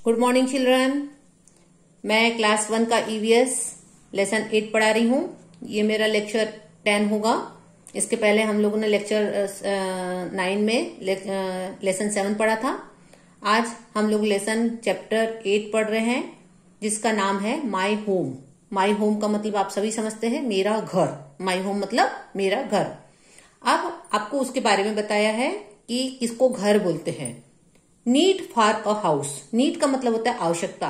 Good morning children. मैं class 1 का EVS lesson 8 पढ़ा रही हूँ। ये मेरा लेक्चर 10 होगा। इसके पहले हम लोगों ने लेक्चर 9 में लेसन 7 पढ़ा था। आज हम लोग लेसन चैप्टर 8 पढ़ रहे हैं, जिसका नाम है माई होम। माई होम का मतलब आप सभी समझते हैं, मेरा घर। माई होम मतलब मेरा घर। अब आपको उसके बारे में बताया है कि किसको घर बोलते हैं। Need for a house. Need का मतलब होता है आवश्यकता।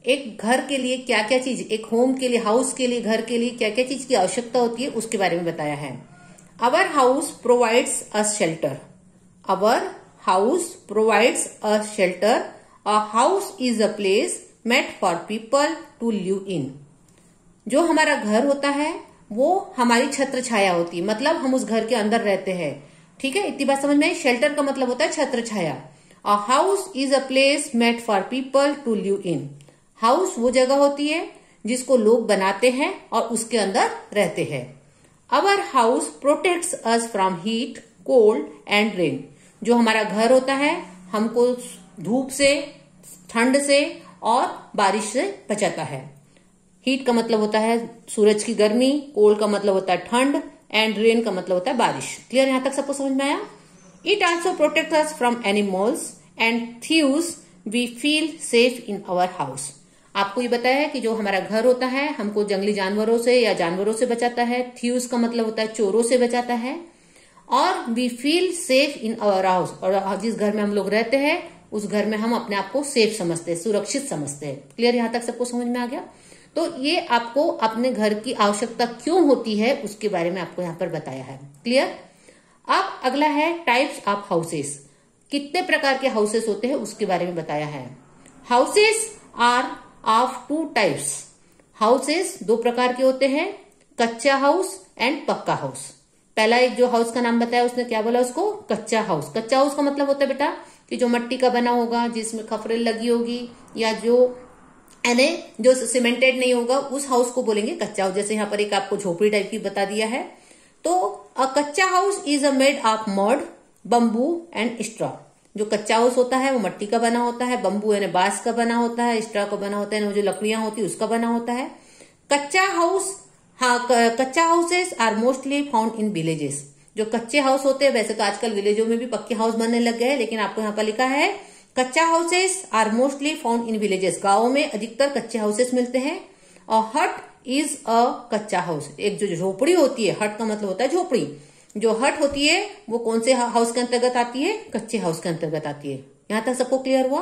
एक घर के लिए क्या क्या चीज, एक होम के लिए, हाउस के लिए, घर के लिए क्या क्या चीज की आवश्यकता होती है, उसके बारे में बताया है। Our house provides a shelter. Our house provides a shelter. A house is a place meant for people to live in. जो हमारा घर होता है वो हमारी छत्र छाया होती है, मतलब हम उस घर के अंदर रहते हैं। ठीक है, इतनी बात समझ में आई। शेल्टर का मतलब होता है छत्र छाया। A house is a place made for people to live in. House वो जगह होती है जिसको लोग बनाते हैं और उसके अंदर रहते हैं। अवर house protects us from heat, cold and rain. जो हमारा घर होता है हमको धूप से, ठंड से और बारिश से बचाता है। हीट का मतलब होता है सूरज की गर्मी, कोल्ड का मतलब होता है ठंड, एंड रेन का मतलब होता है बारिश। क्लियर, यहां तक सबको समझ में आया। It also protect us from animals and thieves. We feel safe in our house. आपको ये बताया है कि जो हमारा घर होता है हमको जंगली जानवरों से या जानवरों से बचाता है। थीव्स का मतलब होता है चोरों से बचाता है। और we feel safe in our house. और जिस घर में हम लोग रहते हैं उस घर में हम अपने आप को सेफ समझते हैं, सुरक्षित समझते हैं। क्लियर, यहां तक सबको समझ में आ गया। तो ये आपको अपने घर की आवश्यकता क्यों होती है उसके बारे में आपको यहाँ पर बताया है। क्लियर। अब अगला है टाइप्स ऑफ हाउसेस। कितने प्रकार के हाउसेस होते हैं उसके बारे में बताया है। Houses are of 2 types. Houses 2 प्रकार के होते हैं, कच्चा हाउस एंड पक्का हाउस। पहला एक जो हाउस का नाम बताया उसने क्या बोला, उसको कच्चा हाउस। कच्चा हाउस का मतलब होता है बेटा कि जो मिट्टी का बना होगा, जिसमें खपरेल लगी होगी, या जो सीमेंटेड नहीं होगा, उस हाउस को बोलेंगे कच्चा हाउस। जैसे यहाँ पर एक आपको झोपड़ी टाइप की बता दिया है। तो अ कच्चा house is a made of mud, bamboo and straw. जो कच्चा हाउस होता है वो मिट्टी का बना होता है, बम्बू यानी बांस का बना होता है, स्ट्रॉ का बना होता है, जो लकड़ियां होती है उसका बना होता है। Kachcha house, kachcha houses are mostly found in villages. जो कच्चे हाउस होते हैं, वैसे तो आजकल विलेजों में भी पक्के हाउस बनने लग गए हैं, लेकिन आपको यहाँ पर लिखा है kachcha houses are mostly found in villages. गाँव में अधिकतर कच्चे हाउसेस मिलते हैं। और हट इज अ कच्चा हाउस। एक जो झोपड़ी होती है, हट का मतलब होता है झोपड़ी। जो हट होती है वो कौन से हाउस के अंतर्गत आती है, कच्चे हाउस के अंतर्गत आती है। यहां तक सबको क्लियर हुआ।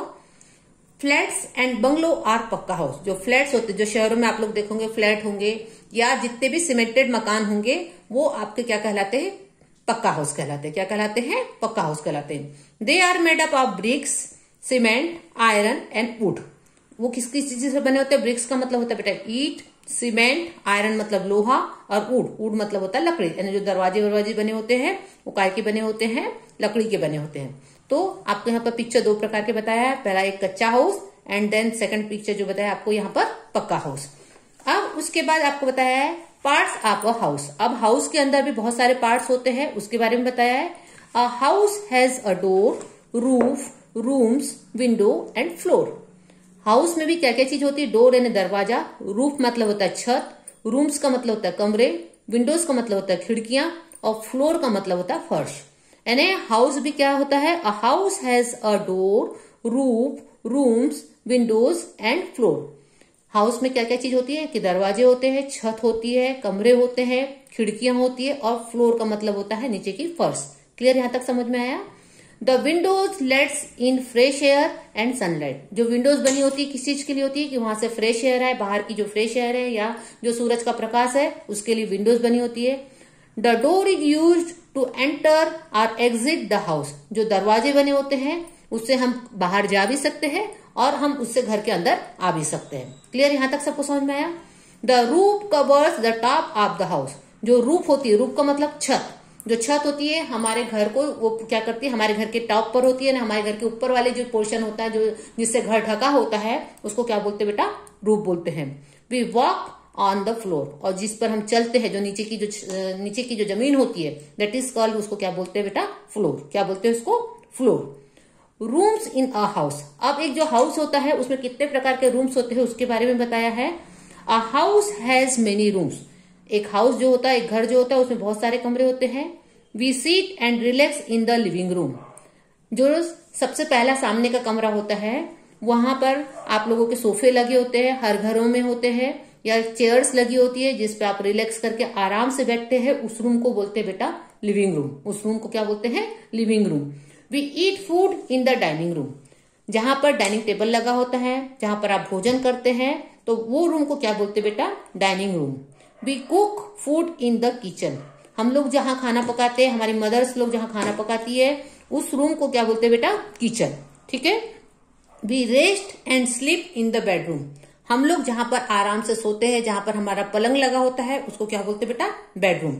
फ्लैट्स एंड बंगलो आर पक्का हाउस। जो फ्लैट्स होते हैं, जो शहरों में आप लोग देखोगे फ्लैट होंगे या जितने भी सीमेंटेड मकान होंगे, वो आपके क्या कहलाते हैं, पक्का हाउस कहलाते हैं। क्या कहलाते हैं, पक्का हाउस कहलाते हैं। They are made up of bricks, cement, iron and wood. वो किस किस चीज से बने होते हैं। ब्रिक्स का मतलब होता है बेटा ईट, सीमेंट, आयरन मतलब लोहा, और वुड, वुड मतलब होता है लकड़ी। यानी जो दरवाजे बने होते हैं वो काय के बने होते हैं, लकड़ी के बने होते हैं। तो आपको यहाँ पर पिक्चर 2 प्रकार के बताया है। पहला एक kachcha house and then second picture जो बताया आपको यहाँ पर पक्का हाउस। अब उसके बाद आपको बताया है पार्ट्स ऑफ अ हाउस। अब हाउस के अंदर भी बहुत सारे पार्ट्स होते हैं, उसके बारे में बताया है। A house has a door, roof, rooms, window and floor. House में भी क्या क्या चीज होती है। डोर यानी दरवाजा, रूफ मतलब होता है छत, रूम्स का मतलब होता है कमरे, विंडोज का मतलब होता है खिड़कियां, और फ्लोर का मतलब होता है फर्श। यानी हाउस भी क्या होता है, a house has a door, roof, rooms, Windows and floor. House में क्या क्या चीज होती है कि दरवाजे होते हैं, छत होती है, कमरे होते हैं, खिड़कियां होती है, और फ्लोर का मतलब होता है नीचे की फर्श। क्लियर, यहां तक समझ में आया। The Windows let's in fresh air and sunlight. जो विंडोज बनी होती है किस चीज के लिए होती है कि वहां से फ्रेश एयर है, बाहर की जो फ्रेश एयर है या जो सूरज का प्रकाश है उसके लिए विंडोज बनी होती है। The door is use to enter और एग्जिट द हाउस। जो दरवाजे बने होते हैं उससे हम बाहर जा भी सकते हैं और हम उससे घर के अंदर आ भी सकते हैं। क्लियर, यहां तक सबको समझ में आया। The roof covers the top of the house. जो रूफ होती है, रूफ का मतलब छत। जो छत होती है हमारे घर को, वो क्या करती है, हमारे घर के टॉप पर होती है ना, हमारे घर के ऊपर वाले जो पोर्शन होता है, जो जिससे घर ढका होता है, उसको क्या बोलते हैं बेटा, रूफ बोलते हैं। We walk on the floor. और जिस पर हम चलते हैं, जो नीचे की जो जमीन होती है, दैट इज कॉल्ड, उसको क्या बोलते हैं बेटा, फ्लोर। क्या बोलते हैं उसको, floor. Rooms in a house. अब एक जो हाउस होता है उसमें कितने प्रकार के रूम्स होते हैं उसके बारे में बताया है। A house has many rooms. एक हाउस जो होता है, एक घर जो होता है, उसमें बहुत सारे कमरे होते हैं। We sit and relax in the living room. जो सबसे पहला सामने का कमरा होता है वहां पर आप लोगों के सोफे लगे होते हैं, हर घरों में होते हैं, या चेयर्स लगी होती है जिसपे आप रिलैक्स करके आराम से बैठते हैं। उस रूम को बोलते हैं बेटा लिविंग रूम। उस रूम को क्या बोलते हैं? Living room. We eat food in the dining room. जहां पर डाइनिंग टेबल लगा होता है, जहां पर आप भोजन करते हैं, तो वो रूम को क्या बोलते हैं बेटा? Dining room. We cook food in the kitchen. हम लोग जहां खाना पकाते हैं, हमारी मदर्स लोग जहां खाना पकाती है, उस रूम को क्या बोलते हैं बेटा? किचन। ठीक है। We rest and sleep in the bedroom. हम लोग जहां पर आराम से सोते हैं, जहां पर हमारा पलंग लगा होता है, उसको क्या बोलते हैं बेटा? Bedroom.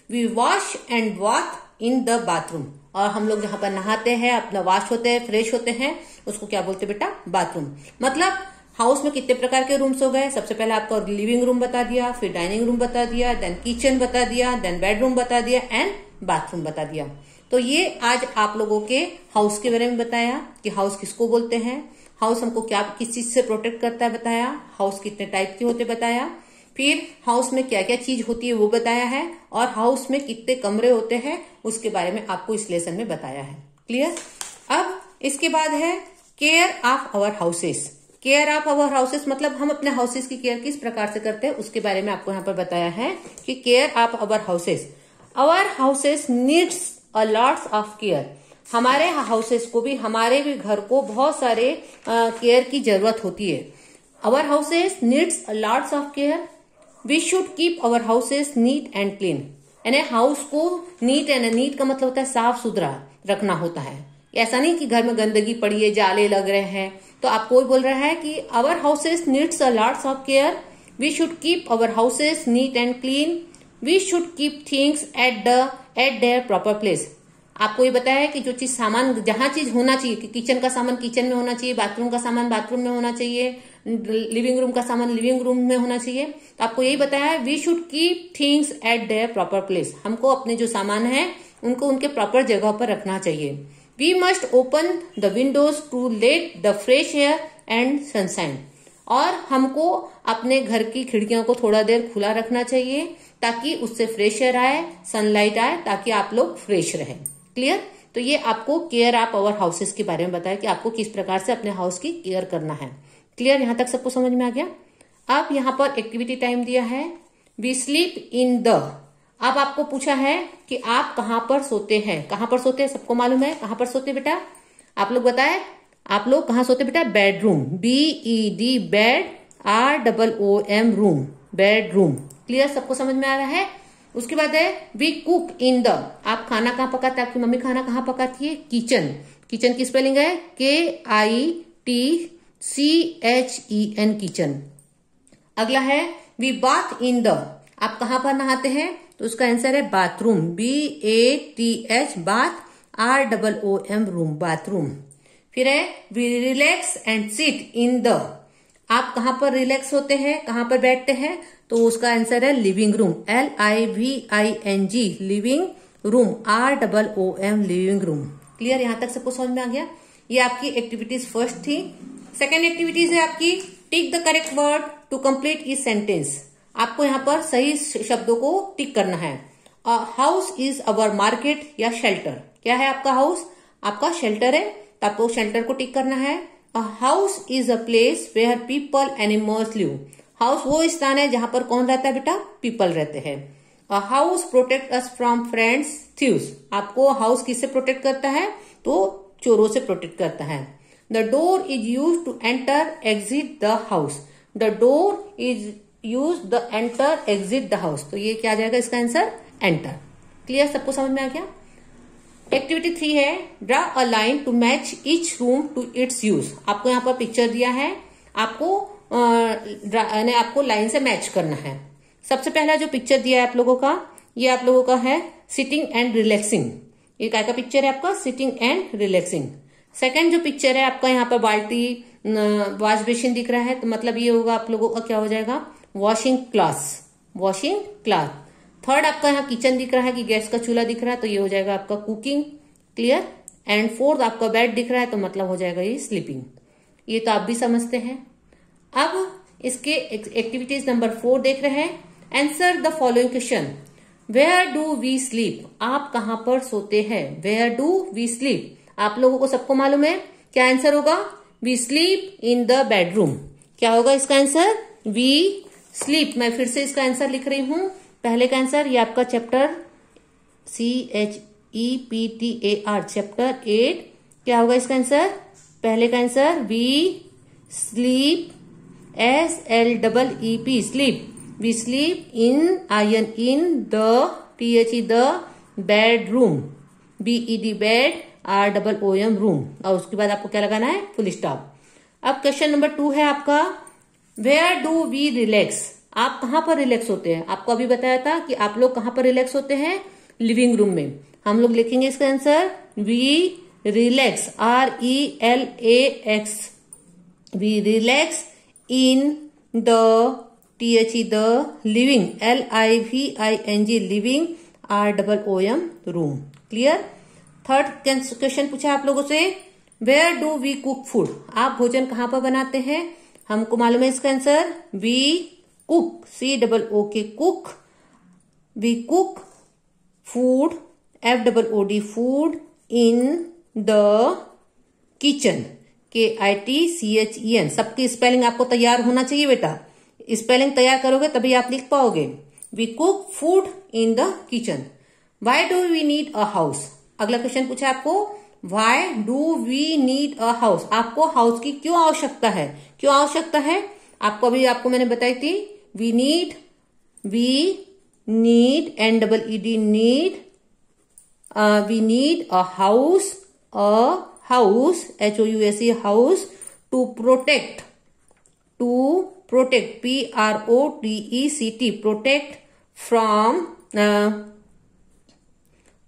We wash and walk in the bathroom. और हम लोग जहां पर नहाते हैं, अपना वॉश होते हैं, फ्रेश होते हैं, उसको क्या बोलते हैं बेटा? बाथरूम। मतलब हाउस में कितने प्रकार के रूम्स हो गए? सबसे पहले आपको लिविंग रूम बता दिया, फिर डाइनिंग रूम बता दिया, देन किचन बता दिया, देन बेडरूम बता दिया एंड बाथरूम बता दिया। तो ये आज आप लोगों के हाउस के बारे में बताया कि हाउस किसको बोलते हैं, हाउस हमको क्या किस चीज से प्रोटेक्ट करता है बताया, हाउस कितने टाइप के होते बताया, फिर हाउस में क्या क्या चीज होती है वो बताया है, और हाउस में कितने कमरे होते हैं उसके बारे में आपको इस लेसन में बताया है। क्लियर? अब इसके बाद है care of our houses. Care of our houses मतलब हम अपने हाउसेस की केयर किस प्रकार से करते हैं उसके बारे में आपको यहाँ पर बताया है कि care of our houses. Our houses needs a lots of care. हमारे हाउसेस को भी, हमारे भी घर को बहुत सारे केयर की जरूरत होती है। Our houses needs a lots of care. We should keep our houses neat and clean. यानी हाउस को नीट का मतलब होता है साफ सुथरा रखना होता है। ऐसा नहीं कि घर में गंदगी पड़ी है, जाले लग रहे हैं, तो आपको बोल रहा है कि our houses needs a lots of care. We should keep our houses neat and clean. We should keep things at their proper place. आपको ये बताया है कि जो चीज सामान जहां चीज होना चाहिए, कि किचन का सामान किचन में होना चाहिए, बाथरूम का सामान बाथरूम में होना चाहिए, लिविंग रूम का सामान लिविंग रूम में होना चाहिए। तो आपको यही बताया है we should keep things at their proper place. हमको अपने जो सामान है उनको उनके प्रॉपर जगह पर रखना चाहिए। We must open the windows to let the fresh air and sunshine. और हमको अपने घर की खिड़कियों को थोड़ा देर खुला रखना चाहिए ताकि उससे फ्रेश एयर आए, सनलाइट आए, ताकि आप लोग फ्रेश रहें। क्लियर? तो ये आपको केयर ऑफ आवर हाउसेस के बारे में बताया कि आपको किस प्रकार से अपने हाउस की केयर करना है। क्लियर? यहां तक सबको समझ में आ गया? अब यहाँ पर एक्टिविटी टाइम दिया है। We sleep in the. अब आपको पूछा है कि आप कहां पर सोते हैं। कहां पर सोते हैं सबको मालूम है, कहां पर सोते बेटा? आप लोग बताए आप लोग कहां सोते बेटा? Bedroom. BED bed, ROOM room, bedroom. Clear? सबको समझ में आ रहा है? उसके बाद है वी कुक इन द। आप खाना कहां पकाते हैं? आपकी मम्मी खाना कहां पकाती है? किचन। किचन की स्पेलिंग है KITCHEN, किचन। अगला है वी बाथ इन द। आप कहां पर नहाते हैं? तो उसका आंसर है bathroom. BATH bath, ROOM room, bathroom. फिर है we relax and sit in the. आप कहां पर रिलैक्स होते हैं, कहां पर बैठते हैं? तो उसका आंसर है living room, LIVING, living room, ROOM, living room. Clear? यहां तक सबको समझ में आ गया? ये आपकी एक्टिविटीज फर्स्ट थी। सेकेंड एक्टिविटीज है आपकी tick the correct word to complete इस सेंटेंस। आपको यहाँ पर सही शब्दों को टिक करना है। A house is our market या शेल्टर। क्या है आपका हाउस? आपका शेल्टर है, तो आपको शेल्टर को टिक करना है। A house is a place where people animals live. House वो स्थान है जहां पर कौन रहता है बेटा? पीपल रहते हैं। A house protect us from friends thieves. आपको हाउस किससे प्रोटेक्ट करता है? तो चोरों से प्रोटेक्ट करता है। The door is use to enter exit the house. The door is use the enter exit the house. तो ये क्या आ जाएगा इसका आंसर? एंटर। क्लियर? सबको समझ में आ गया? एक्टिविटी 3 है draw a line to match each room to its use. आपको यहाँ पर पिक्चर दिया है, आपको लाइन से मैच करना है। सबसे पहला जो पिक्चर दिया है आप लोगों का, ये आप लोगों का है सिटिंग एंड रिलैक्सिंग। ये क्या का पिक्चर है आपका? Sitting and relaxing. सेकंड जो पिक्चर है आपका यहाँ पर बाल्टी, वॉश बेसिन दिख रहा है, तो मतलब ये होगा आप लोगों का क्या हो जाएगा? Washing class, washing class. Third आपका यहाँ किचन दिख रहा है कि गैस का चूल्हा दिख रहा है, तो ये हो जाएगा आपका कुकिंग। क्लियर? एंड फोर्थ आपका बेड दिख रहा है तो मतलब हो जाएगा ये स्लीपिंग। ये तो आप भी समझते हैं। अब इसके एक्टिविटीज नंबर 4 देख रहे हैं। Answer the following question. Where do we sleep? आप कहां पर सोते हैं? Where do we sleep? आप लोगों को सबको मालूम है क्या आंसर होगा? We sleep in the bedroom. क्या होगा इसका आंसर? We sleep. मैं फिर से इसका आंसर लिख रही हूं। पहले का आंसर ये आपका चैप्टर CHEPTAR चैप्टर 8। क्या होगा इसका आंसर? पहले का answer we sleep SLEEP sleep. We sleep in in the THE the bedroom BED bed ROOM room. और उसके बाद आपको क्या लगाना है? Full stop. अब क्वेश्चन नंबर 2 है आपका वेयर डू वी रिलैक्स? आप कहां पर रिलैक्स होते हैं? आपको अभी बताया था कि आप लोग कहां पर रिलैक्स होते हैं? लिविंग रूम में। हम लोग लिखेंगे इसका answer we relax RELAX। We relax in the THE the living LIVING living ROOM room. Clear. Third question पूछा आप लोगों से where do we cook food? आप भोजन कहां पर बनाते हैं? हमको मालूम है इसका answer we cook COOK cook. We cook food FOOD food in the kitchen KITCHEN। सबकी स्पेलिंग आपको तैयार होना चाहिए बेटा। स्पेलिंग तैयार करोगे तभी आप लिख पाओगे। We cook food in the kitchen. Why do we need a house? अगला क्वेश्चन पूछा आपको why do we need a house? आपको हाउस की क्यों आवश्यकता है? क्यों आवश्यकता है? आपको मैंने बताई थी we need NEED need we need a house HOUSE house to protect PROTECT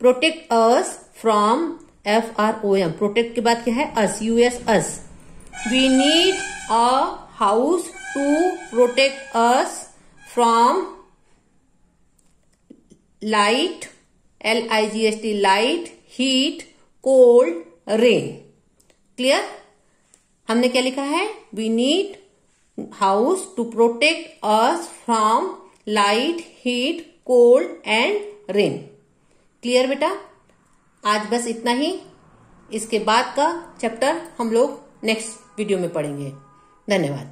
protect us from FROM। Protect के बाद क्या है? US us. We need a house to protect us from light LIGHT light heat cold rain. Clear. हमने क्या लिखा है? We need house to protect us from light heat cold and rain. Clear बेटा। आज बस इतना ही। इसके बाद का चैप्टर हम लोग नेक्स्ट वीडियो में पढ़ेंगे। धन्यवाद।